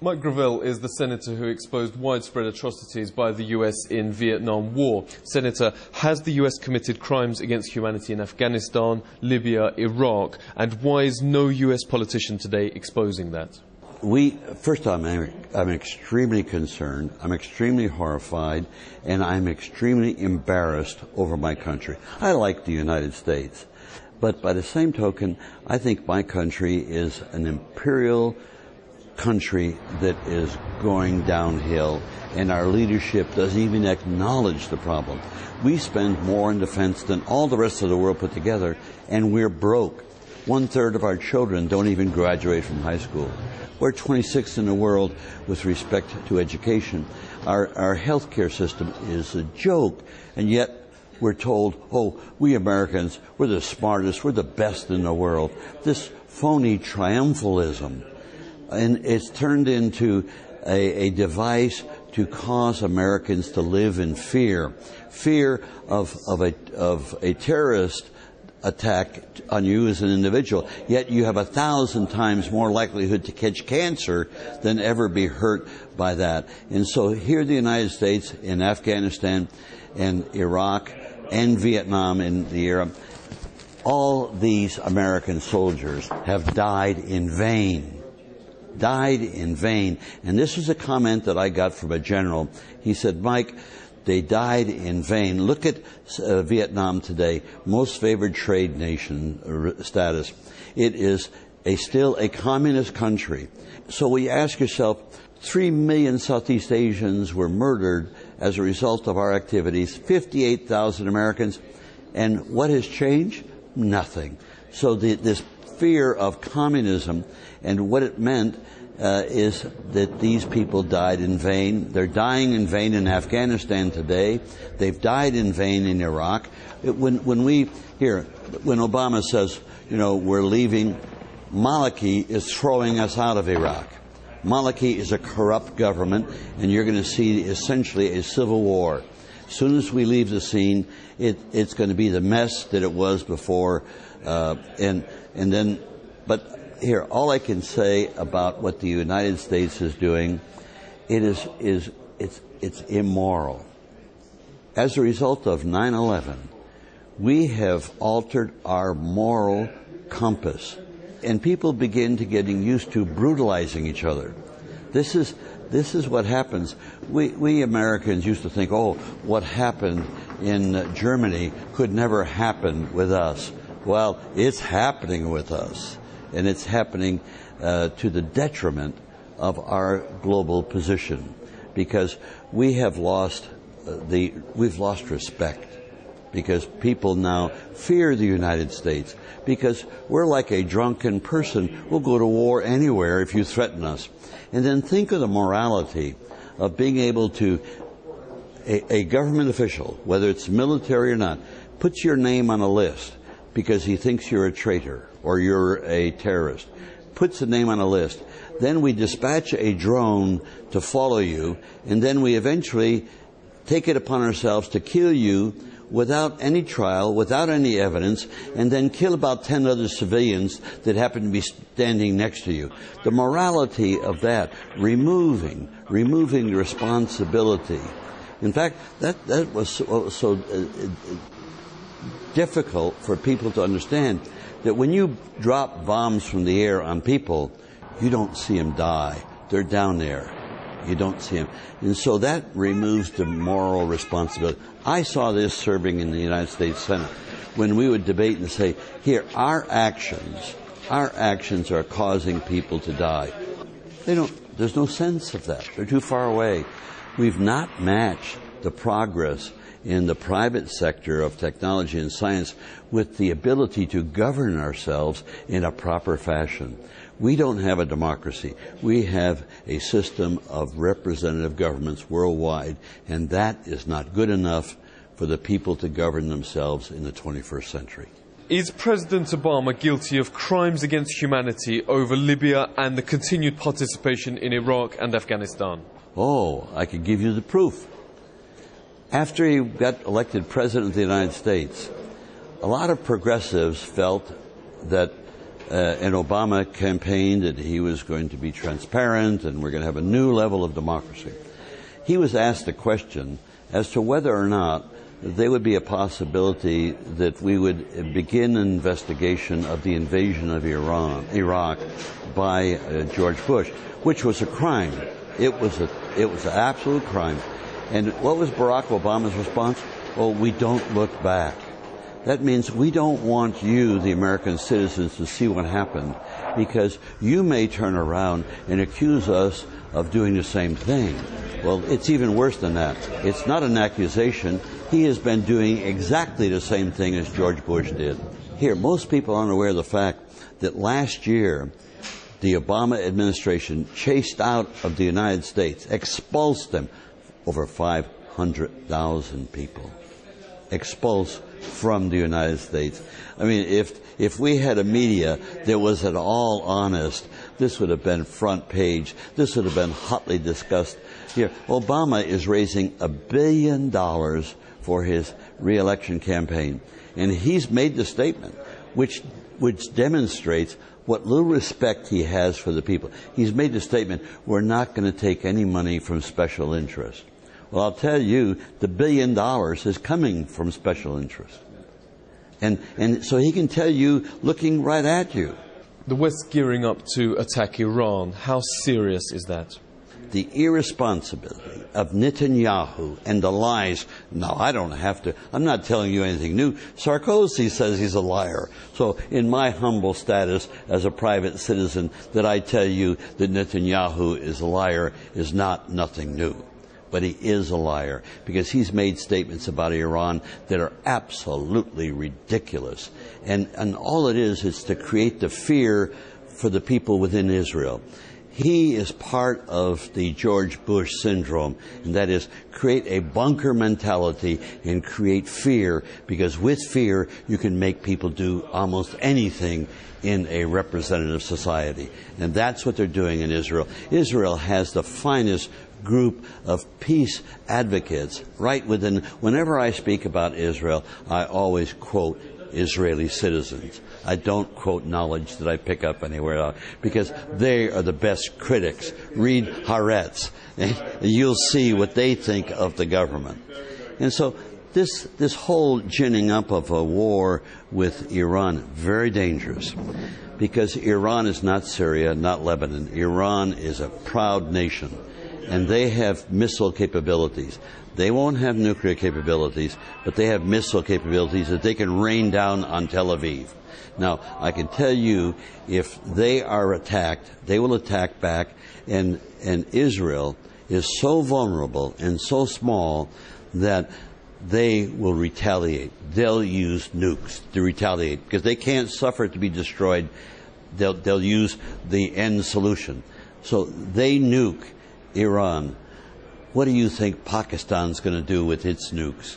Mike Gravel is the senator who exposed widespread atrocities by the US in Vietnam War. Senator, has the US committed crimes against humanity in Afghanistan, Libya, Iraq, and why is no US politician today exposing that? First I'm extremely concerned, I'm extremely horrified, and I'm extremely embarrassed over my country. I like the United States, but by the same token, I think my country is an imperial country that is going downhill, and our leadership doesn't even acknowledge the problem. We spend more on defense than all the rest of the world put together, and we're broke. 1/3 of our children don't even graduate from high school. We're 26th in the world with respect to education. Our healthcare system is a joke, and yet we're told, oh, we Americans, we're the smartest, we're the best in the world. This phony triumphalism. And it's turned into a device to cause Americans to live in fear. Fear of a terrorist attack on you as an individual. Yet you have 1,000 times more likelihood to catch cancer than ever be hurt by that. And so here the United States, in Afghanistan and Iraq and Vietnam in the era, all these American soldiers have died in vain. Died in vain. And this was a comment that I got from a general. He said, Mike, they died in vain. Look at Vietnam today, most favored trade nation status. It is still a communist country. So we ask yourself, 3 million Southeast Asians were murdered as a result of our activities, 58,000 Americans, and what has changed? Nothing. So this fear of communism and what it meant is that these people died in vain. They're dying in vain in Afghanistan today. They've died in vain in Iraq. When Obama says, we're leaving, Maliki is throwing us out of Iraq. Maliki is a corrupt government, and you're going to see essentially a civil war. As soon as we leave the scene, it's going to be the mess that it was before, but here, all I can say about what the United States is doing, it's immoral. As a result of 9/11, we have altered our moral compass, and people begin to getting used to brutalizing each other. This is what happens. We Americans used to think, oh, what happened in Germany could never happen with us. Well, it's happening with us. And it's happening to the detriment of our global position, because we've lost respect, because people now fear the United States, because we're like a drunken person. We'll go to war anywhere if you threaten us. And then think of the morality of being able to, a government official, whether it's military or not, puts your name on a list because he thinks you're a traitor or you're a terrorist, puts the name on a list. Then we dispatch a drone to follow you, and then we eventually take it upon ourselves to kill you without any trial, without any evidence, and then kill about 10 other civilians that happen to be standing next to you. The morality of that, removing the responsibility. In fact, that was so difficult for people to understand, that when you drop bombs from the air on people, you don't see them die. They're down there. You don't see them. And so that removes the moral responsibility. I saw this serving in the United States Senate, when we would debate and say, here, our actions are causing people to die. There's no sense of that. They're too far away. We've not matched the progress in the private sector of technology and science with the ability to govern ourselves in a proper fashion. We don't have a democracy. We have a system of representative governments worldwide, and that is not good enough for the people to govern themselves in the 21st century. Is President Obama guilty of crimes against humanity over Libya and the continued participation in Iraq and Afghanistan? Oh, I could give you the proof. After he got elected President of the United States, a lot of progressives felt that and Obama campaigned that he was going to be transparent and we're going to have a new level of democracy. He was asked a question as to whether or not there would be a possibility that we would begin an investigation of the invasion of Iraq by George Bush, which was a crime. It was an absolute crime. And what was Barack Obama's response? Oh, we don't look back. That means we don't want you, the American citizens, to see what happened, because you may turn around and accuse us of doing the same thing. Well, it's even worse than that. It's not an accusation. He has been doing exactly the same thing as George Bush did. Here, most people aren't aware of the fact that last year, the Obama administration chased out of the United States, expulsed them, over 500,000 people. Expulsed from the United States. I mean, if we had a media that was at all honest, this would have been front page. This would have been hotly discussed. Here, Obama is raising $1 billion for his re-election campaign. And he's made the statement, which demonstrates what little respect he has for the people. He's made the statement, we're not going to take any money from special interest. Well, I'll tell you, the $1 billion is coming from special interest. And so he can tell you, looking right at you. The West gearing up to attack Iran. How serious is that? The irresponsibility of Netanyahu and the lies. No, I don't have to. I'm not telling you anything new. Sarkozy says he's a liar. So in my humble status as a private citizen, that I tell you that Netanyahu is a liar is not nothing new. But he is a liar because he's made statements about Iran that are absolutely ridiculous. And all it is to create the fear for the people within Israel. He is part of the George Bush syndrome, and that is create a bunker mentality and create fear, because with fear you can make people do almost anything in a representative society. And that's what they're doing in Israel. Israel has the finest group of peace advocates right within. Whenever I speak about Israel, I always quote Israeli citizens. I don't quote knowledge that I pick up anywhere else, because they are the best critics. Read Haaretz, and you'll see what they think of the government. And so this whole ginning up of a war with Iran, very dangerous, because Iran is not Syria, not Lebanon. Iran is a proud nation, and they have missile capabilities. They won't have nuclear capabilities, but they have missile capabilities that they can rain down on Tel Aviv. Now, I can tell you, if they are attacked, they will attack back, and Israel is so vulnerable and so small that they will retaliate. They'll use nukes to retaliate, because they can't suffer to be destroyed. They'll use the end solution. So they nuke Iran. What do you think Pakistan's going to do with its nukes?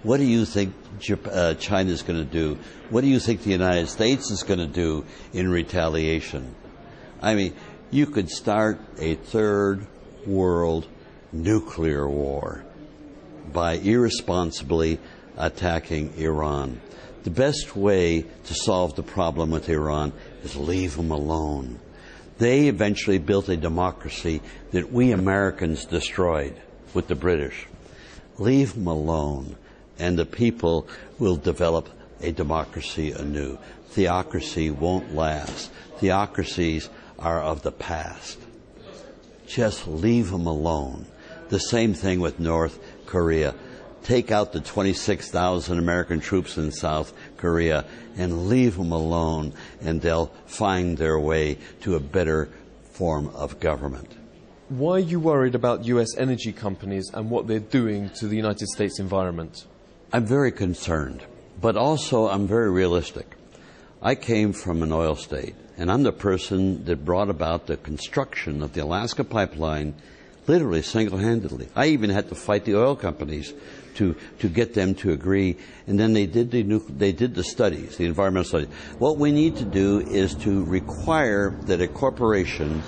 What do you think China's going to do? What do you think the United States is going to do in retaliation? I mean, you could start a third world nuclear war by irresponsibly attacking Iran. The best way to solve the problem with Iran is leave them alone. They eventually built a democracy that we Americans destroyed with the British. Leave them alone, and the people will develop a democracy anew. Theocracy won't last. Theocracies are of the past. Just leave them alone. The same thing with North Korea. Take out the 26,000 American troops in South Korea and leave them alone, and they'll find their way to a better form of government. Why are you worried about U.S. energy companies and what they're doing to the United States environment? I'm very concerned, but also I'm very realistic. I came from an oil state, and I'm the person that brought about the construction of the Alaska pipeline literally single-handedly. I even had to fight the oil companies to get them to agree, and then they did the studies, the environmental studies. What we need to do is to require that a corporation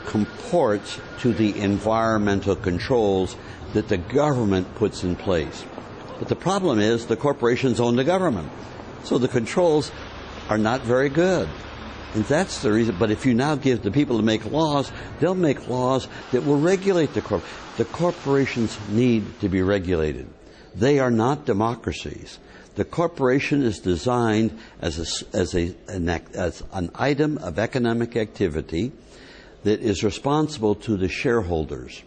comports to the environmental controls that the government puts in place. But the problem is the corporations own the government, so the controls are not very good. And that's the reason. But if you now give the people to make laws, they'll make laws that will regulate the corp. The corporations need to be regulated. They are not democracies. The corporation is designed as an item of economic activity that is responsible to the shareholders.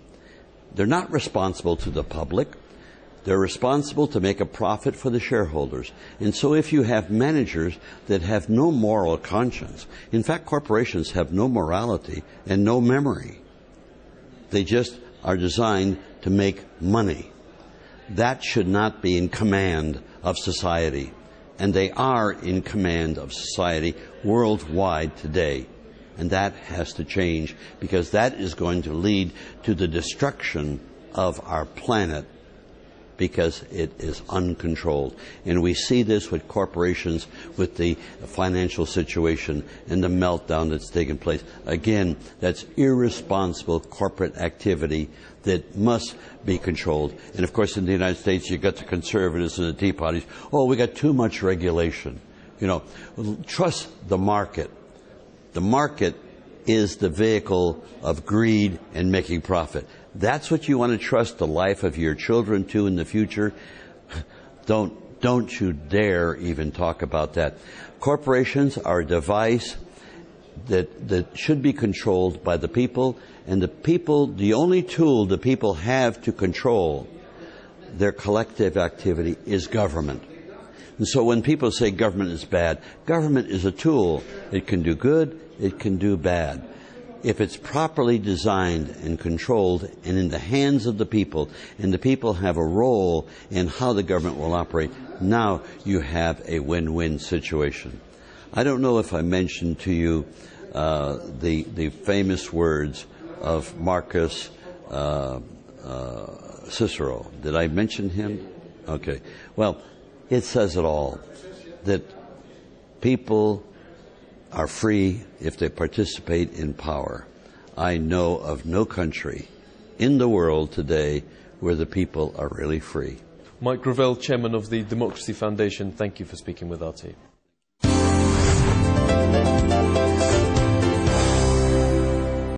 They're not responsible to the public. They're responsible to make a profit for the shareholders. And so if you have managers that have no moral conscience, in fact, corporations have no morality and no memory. They just are designed to make money. That should not be in command of society. And they are in command of society worldwide today. And that has to change, because that is going to lead to the destruction of our planet, because it is uncontrolled. And we see this with corporations, with the financial situation and the meltdown that's taken place. Again, that's irresponsible corporate activity that must be controlled. And of course, in the United States, you got the conservatives and the Tea Parties. Oh, we got too much regulation. You know, trust the market. The market is the vehicle of greed and making profit. That's what you want to trust the life of your children to in the future? Don't you dare even talk about that. Corporations are a device that should be controlled by the people, and the only tool the people have to control their collective activity is government. And so when people say government is bad, government is a tool. It can do good, it can do bad. If it's properly designed and controlled and in the hands of the people, and the people have a role in how the government will operate, now you have a win-win situation. I don't know if I mentioned to you the famous words of Marcus Cicero. Did I mention him? Okay. Well, it says it all, that people are free if they participate in power. I know of no country in the world today where the people are really free. Mike Gravel, Chairman of the Democracy Foundation, thank you for speaking with our team.